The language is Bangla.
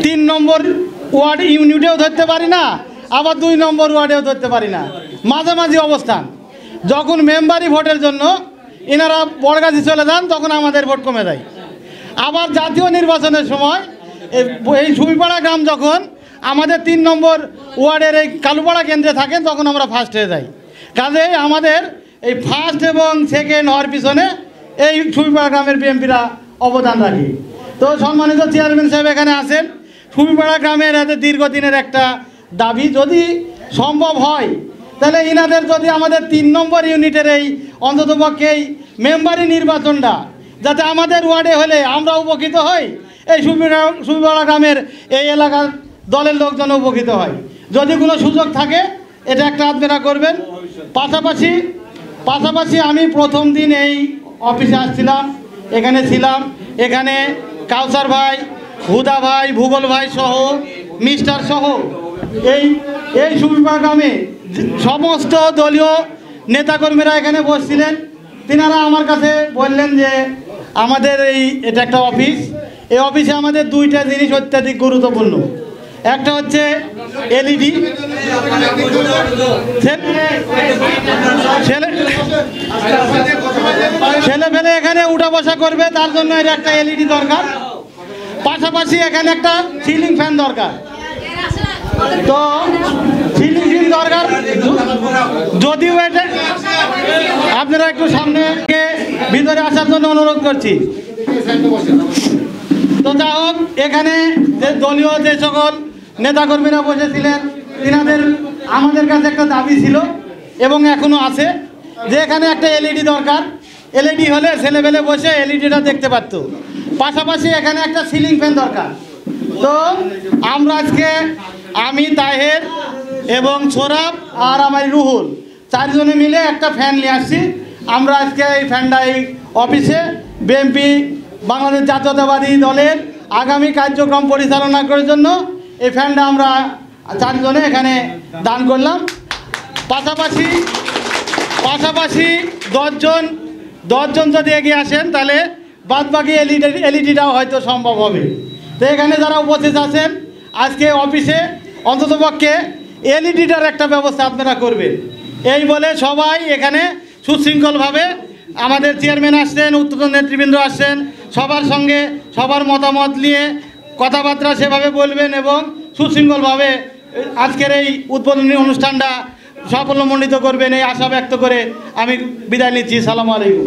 3 নম্বর ওয়ার্ড ইউনিটেও ধরতে পারি না, আবার 2 নম্বর ওয়ার্ডেও ধরতে পারি না, মাঝামাঝি অবস্থান। যখন মেম্বারি ভোটের জন্য এনারা বড়গাছি চলে যান তখন আমাদের ভোট কমে যায়। আবার জাতীয় নির্বাচনের সময় এই সুবিপাড়া গ্রাম যখন আমাদের 3 নম্বর ওয়ার্ডের এই কালুপাড়া কেন্দ্রে থাকেন তখন আমরা ফার্স্ট হয়ে যাই। কাজেই আমাদের এই ফার্স্ট এবং সেকেন্ড হওয়ার পিছনে এই সুবিপাড়া গ্রামের বিএমপিরা অবদান রাখে। তো সম্মানিত চেয়ারম্যান সাহেব এখানে আছেন, সুবিপাড়া গ্রামের এতে দীর্ঘদিনের একটা দাবি, যদি সম্ভব হয় তাহলে ইনাদের যদি আমাদের 3 নম্বর ইউনিটের এই অন্ততপক্ষে এই মেম্বারি নির্বাচনটা যাতে আমাদের ওয়ার্ডে হলে আমরা উপকৃত হই, এই সুবিপাড়া গ্রামের এই এলাকার দলের লোকজন উপকৃত হয়। যদি কোনো সুযোগ থাকে এটা একটা আপনারা করবেন। পাশাপাশি আমি প্রথম দিন এই অফিসে আসছিলাম, এখানে ছিলাম, এখানে কাউসার ভাই, হুদা ভাই, ভূগোল ভাই সহ মিস্টার সহ এই সুবিপাড়া গ্রামে সমস্ত দলীয় নেতাকর্মীরা এখানে বসছিলেন। তিনারা আমার কাছে বললেন যে আমাদের এটা একটা অফিস, এই অফিসে আমাদের 2টা জিনিস অত্যাধিক গুরুত্বপূর্ণ। একটা হচ্ছে এলইডি, ছেলে ফেলে এখানে উঠা বসা করবে, তার জন্য এর একটা এলইডি দরকার। পাশাপাশি এখানে একটা সিলিং ফ্যান দরকার। তো সিলিং ফ্যান দরকার, যদিও এটা আপনারা একটু সামনে ভিতরে আসার জন্য অনুরোধ করছি। তো যা হোক, এখানে যে দলীয় যে সকল নেতাকর্মীরা বসেছিলেন তিনাদের আমাদের কাছে একটা দাবি ছিল এবং এখনও আছে যে এখানে একটা এলইডি দরকার। এলইডি হলে ছেলেবেলে বসে এলইডিটা দেখতে পারত। পাশাপাশি এখানে একটা সিলিং ফ্যান দরকার। তো আমরা আজকে আমি, তাহের এবং সোরাব আর আমার রুহুল 4 জনে মিলে একটা ফ্যান নিয়ে আসছি। আমরা আজকে এই ফ্যানটা এই অফিসে বিএনপি বাংলাদেশ জাতীয়তাবাদী দলের আগামী কার্যক্রম পরিচালনা করার জন্য এই ফ্যানটা আমরা 4 জনে এখানে দান করলাম। পাশাপাশি 10 জন যদি এগিয়ে আসেন তাহলে বাদবাকি এলইডিটাও হয়তো সম্ভব হবে। তো এখানে যারা উপস্থিত আছেন আজকে অফিসে অন্ততপক্ষে এলইডিটার একটা ব্যবস্থা আপনারা করবেন, এই বলে সবাই এখানে সুশৃঙ্খলভাবে আমাদের চেয়ারম্যান আসছেন, উত্তর নেতৃবৃন্দ আসছেন, সবার সঙ্গে সবার মতামত নিয়ে কথাবার্তা সেভাবে বলবেন এবং সুশৃঙ্খলভাবে আজকের এই উদ্বোধনী অনুষ্ঠানটা সাফল্যমণ্ডিত করবেন, এই আশা ব্যক্ত করে আমি বিদায় নিচ্ছি। সালামু আলাইকুম।